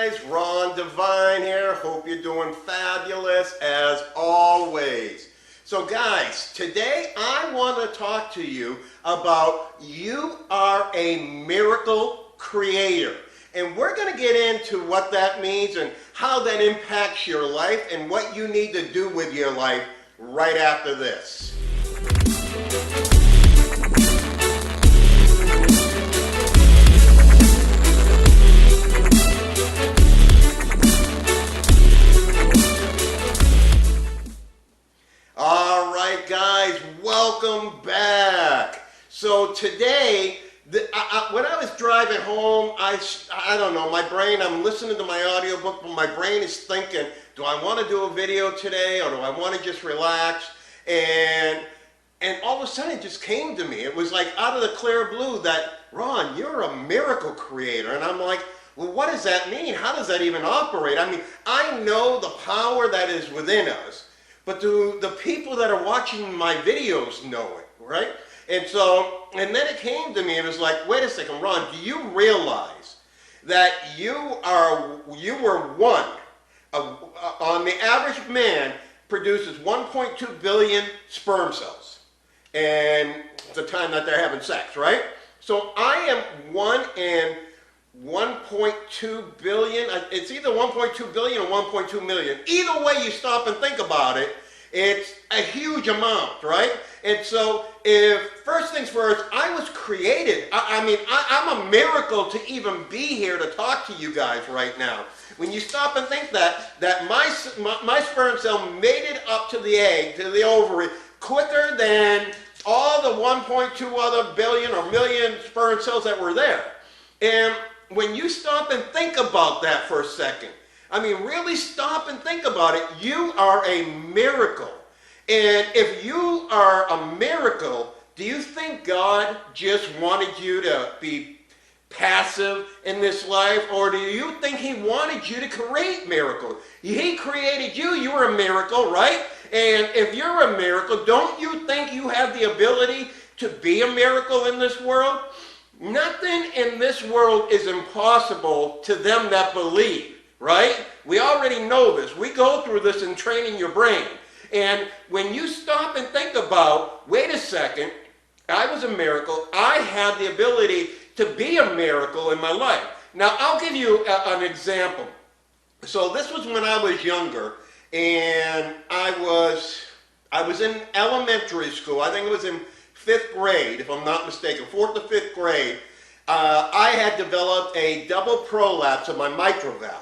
guys, Ron Devine here. Hope you're doing fabulous as always. So guys, today I want to talk to you about you are a miracle creator. And we're going to get into what that means and how that impacts your life and what you need to do with your life right after this. All right, guys, welcome back. So today, when I was driving home, I don't know, my brain, I'm listening to my audiobook, but my brain is thinking, do I want to do a video today or do I want to just relax? And all of a sudden it just came to me. It was like out of the clear blue that, Ron, you're a miracle creator. And I'm like, well, what does that mean? How does that even operate? I mean, I know the power that is within us. But do the people that are watching my videos know it, right? And then it came to me, it was like, wait a second, Ron, do you realize that you were one, on the average man produces 1.2 billion sperm cells, and the time that they're having sex, right? So I am 1 in 1.2 billion, it's either 1.2 billion or 1.2 million. Either way you stop and think about it, it's a huge amount, right? And so, first things first, I was created. I'm a miracle to even be here to talk to you guys right now. When you stop and think that my sperm cell made it up to the egg, to the ovary, quicker than all the 1.2 other billion or million sperm cells that were there. And when you stop and think about that for a second, I mean, really stop and think about it. You are a miracle. And if you are a miracle, do you think God just wanted you to be passive in this life? Or do you think he wanted you to create miracles? He created you. You are a miracle, right? And if you're a miracle, don't you think you have the ability to be a miracle in this world? Nothing in this world is impossible to them that believe, right? We already know this. We go through this in training your brain. And when you stop and think about, wait a second, I was a miracle. I had the ability to be a miracle in my life. Now, I'll give you an example. So this was when I was younger, and I was in elementary school. I think it was in 5th grade, if I'm not mistaken, 4th to 5th grade. I had developed a double prolapse of my mitral valve.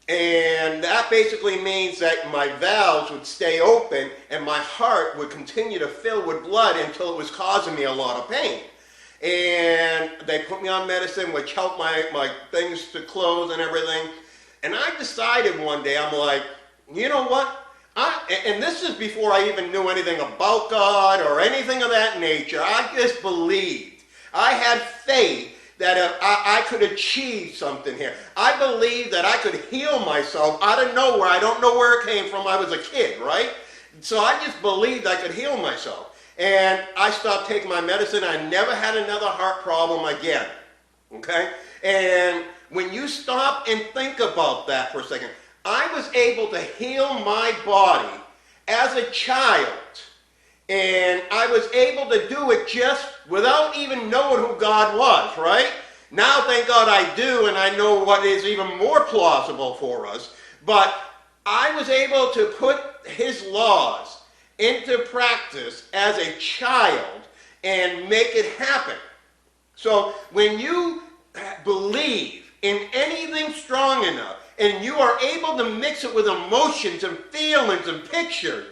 And that basically means that my valves would stay open and my heart would continue to fill with blood until it was causing me a lot of pain. And they put me on medicine, which helped my things to close and everything. And I decided one day, I'm like, you know what? And this is before I even knew anything about God or anything of that nature. I just believed. I had faith that I could achieve something here. I believed that I could heal myself out of nowhere. I don't know where it came from. I was a kid, right? So I just believed I could heal myself. And I stopped taking my medicine. I never had another heart problem again. Okay? And when you stop and think about that for a second, I was able to heal my body as a child. And I was able to do it just without even knowing who God was, right? Now, thank God I do, and I know what is even more plausible for us. But I was able to put his laws into practice as a child and make it happen. So when you believe in anything strong enough, and you are able to mix it with emotions and feelings and pictures,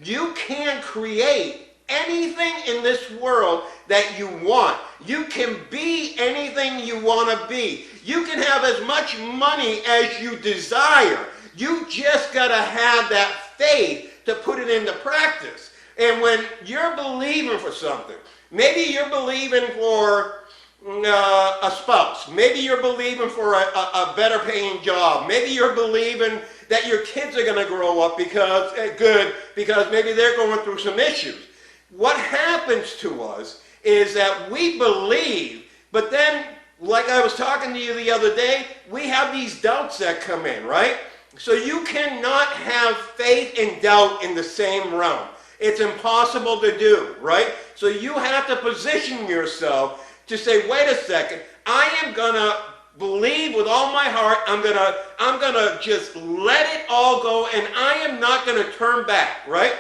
you can create anything in this world that you want. You can be anything you want to be. You can have as much money as you desire. You just got to have that faith to put it into practice. And when you're believing for something, maybe you're believing for a spouse. Maybe you're believing for a better paying job. Maybe you're believing that your kids are going to grow up because maybe they're going through some issues. What happens to us is that we believe, but then like I was talking to you the other day, we have these doubts that come in, right? So you cannot have faith and doubt in the same realm. It's impossible to do, right? So you have to position yourself to say, wait a second, I am going to believe with all my heart. I'm gonna just let it all go, and I am not going to turn back, right?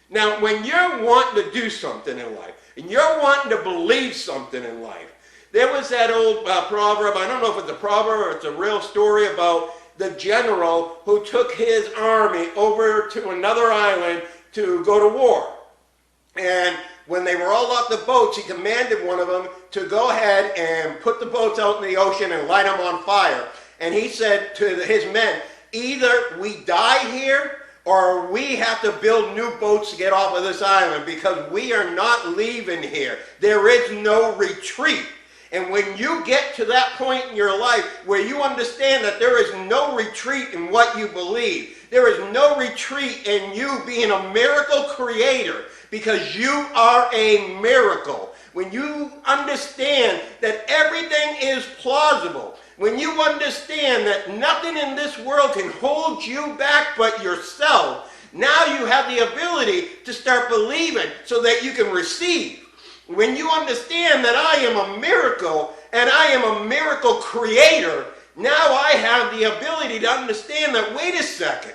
Now, when you're wanting to do something in life, and you're wanting to believe something in life, there was that old proverb, I don't know if it's a proverb or it's a real story about the general who took his army over to another island to go to war. And when they were all off the boats, he commanded one of them to go ahead and put the boats out in the ocean and light them on fire. And he said to his men, either we die here or we have to build new boats to get off of this island, because we are not leaving here. There is no retreat. And when you get to that point in your life where you understand that there is no retreat in what you believe, there is no retreat in you being a miracle creator, because you are a miracle. When you understand that everything is plausible, when you understand that nothing in this world can hold you back but yourself, now you have the ability to start believing so that you can receive. When you understand that I am a miracle and I am a miracle creator, now I have the ability to understand that, wait a second,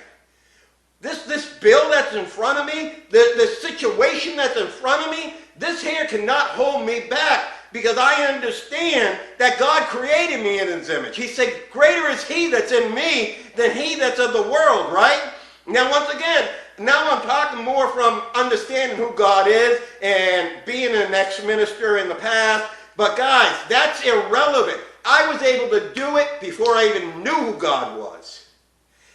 this bill that's in front of me, the situation that's in front of me, this here cannot hold me back, because I understand that God created me in his image. He said, greater is he that's in me than he that's of the world, right? Now, once again, now I'm talking more from understanding who God is and being an ex-minister in the past. But guys, that's irrelevant. I was able to do it before I even knew who God was.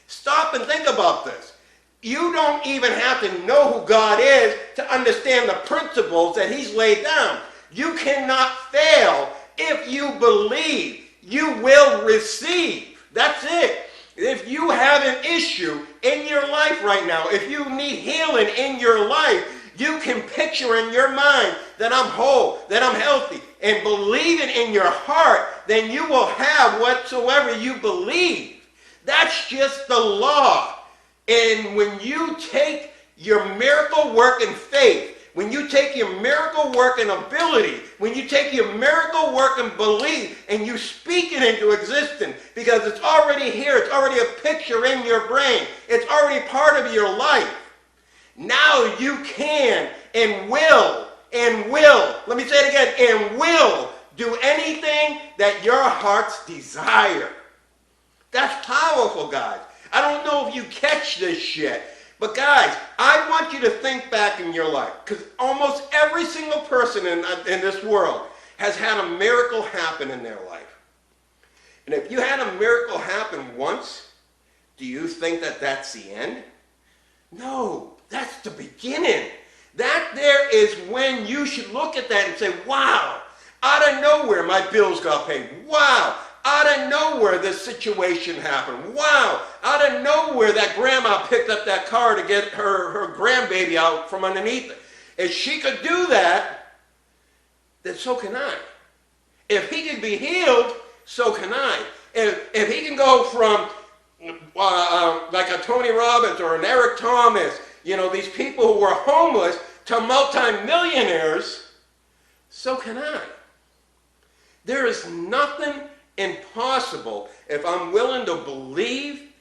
Stop and think about this. You don't even have to know who God is to understand the principles that he's laid down. You cannot fail. If you believe, you will receive. That's it. If you have an issue in your life right now, if you need healing in your life, you can picture in your mind that I'm whole, that I'm healthy, and believe it in your heart, then you will have whatsoever you believe. That's just the law. And when you take your miracle work in faith, when you take your miracle work and ability, when you take your miracle work and belief and you speak it into existence, because it's already here, it's already a picture in your brain, it's already part of your life. Now you can and will, let me say it again, and will do anything that your heart's desire. That's powerful, guys. I don't know if you catch this shit. But guys, I want you to think back in your life, because almost every single person in this world has had a miracle happen in their life. And if you had a miracle happen once, do you think that that's the end? No, that's the beginning. That there is when you should look at that and say, wow, out of nowhere my bills got paid. Wow. Out of nowhere, this situation happened. Wow! Out of nowhere, that grandma picked up that car to get her grandbaby out from underneath it. If she could do that, then so can I. If he can be healed, so can I. If he can go from like a Tony Robbins or an Eric Thomas, these people who were homeless, to multimillionaires, so can I. There is nothing impossible if I'm willing to believe,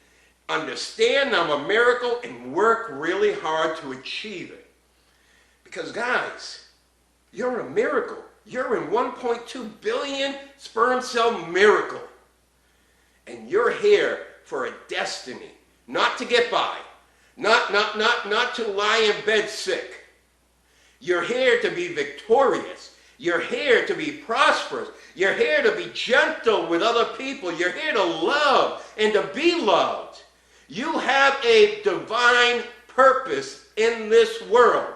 understand I'm a miracle, and work really hard to achieve it. Because guys, you're a miracle. You're in 1.2 billion sperm cell miracle. And you're here for a destiny, not to get by, not to lie in bed sick. You're here to be victorious. You're here to be prosperous. You're here to be gentle with other people. You're here to love and to be loved. You have a divine purpose in this world.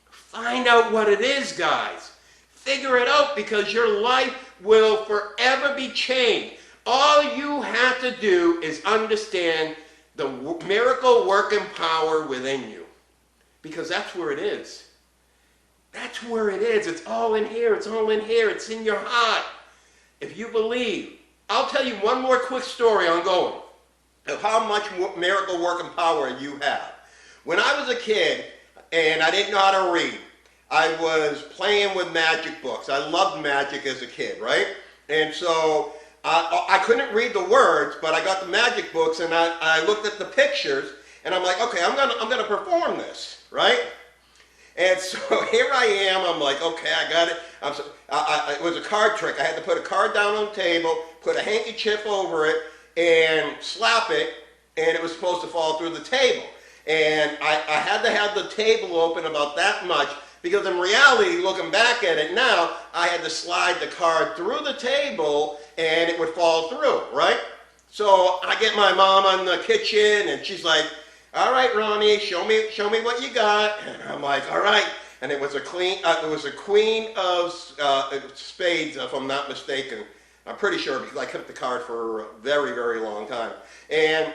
Find out what it is, guys. Figure it out, because your life will forever be changed. All you have to do is understand the miracle working power within you, because that's where it is. That's where it is. It's all in here. It's all in here. It's in your heart. if you believe, I'll tell you one more quick story ongoing of how much miracle working power you have. When I was a kid and I didn't know how to read, I was playing with magic books. I loved magic as a kid, right? And so I couldn't read the words, but I got the magic books and I looked at the pictures and I'm like, okay, I'm gonna perform this, right? And so here I am, I'm like, okay, I got it. It was a card trick. I had to put a card down on the table, put a handkerchief over it, and slap it, and it was supposed to fall through the table. And I had to have the table open about that much, because in reality, looking back at it now, I had to slide the card through the table, and it would fall through, right? So I get my mom in the kitchen, and she's like, all right, Ronnie, show me what you got. And I'm like, all right. And it was a queen of spades, if I'm not mistaken. I'm pretty sure because I kept the card for a very, very long time. And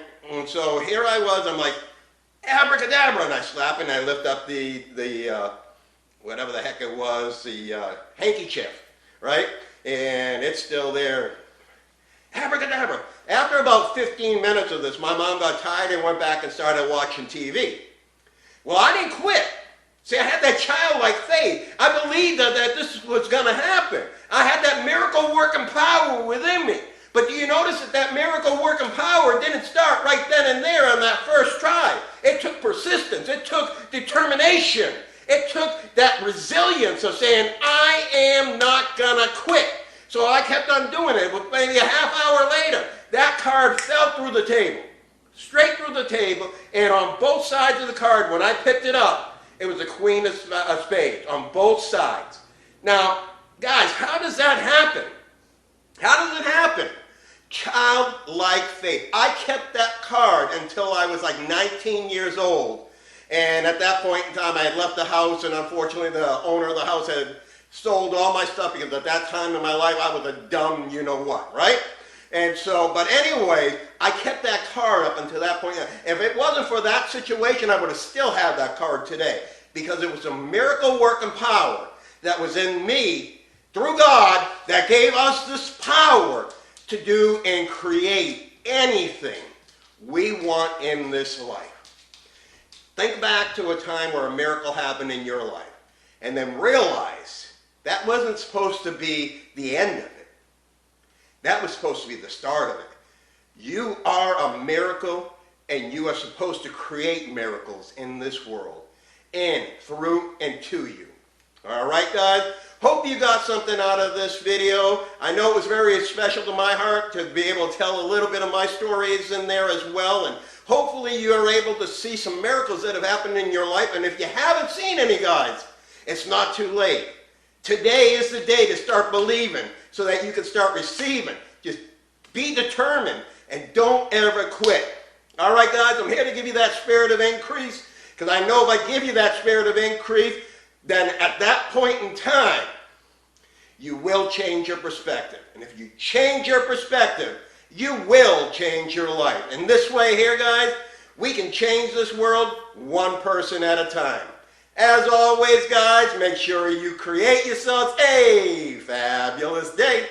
so here I was. I'm like, abracadabra, and I slap it, and I lift up the whatever the heck it was, the handkerchief, right? And it's still there. Abracadabra. After about 15 minutes of this, my mom got tired and went back and started watching TV. Well, I didn't quit. See, I had that childlike faith. I believed that this was going to happen. I had that miracle working power within me. But do you notice that miracle working power didn't start right then and there on that first try? It took persistence. It took determination. It took that resilience of saying, I am not going to quit. So I kept on doing it. Maybe a half hour later, that card fell through the table, straight through the table, and on both sides of the card, when I picked it up, it was a queen of spades on both sides. Now, guys, how does that happen? How does it happen? Childlike faith. I kept that card until I was like 19 years old. And at that point in time, I had left the house, and unfortunately, the owner of the house had sold all my stuff because at that time in my life, I was a dumb you-know-what, right? And so, but anyway, I kept that card up until that point. If it wasn't for that situation, I would have still had that card today because it was a miracle working power that was in me through God that gave us this power to do and create anything we want in this life. Think back to a time where a miracle happened in your life and then realize that wasn't supposed to be the end of it. That was supposed to be the start of it. You are a miracle, and you are supposed to create miracles in this world, in, through, and to you. All right, guys? Hope you got something out of this video. I know it was very special to my heart to be able to tell a little bit of my stories in there as well, and hopefully you are able to see some miracles that have happened in your life. And if you haven't seen any, guys, it's not too late. Today is the day to start believing so that you can start receiving. Just be determined and don't ever quit. All right, guys, I'm here to give you that spirit of increase because I know if I give you that spirit of increase, then at that point in time, you will change your perspective. And if you change your perspective, you will change your life. And this way here, guys, we can change this world one person at a time. As always, guys, make sure you create yourselves a fabulous day.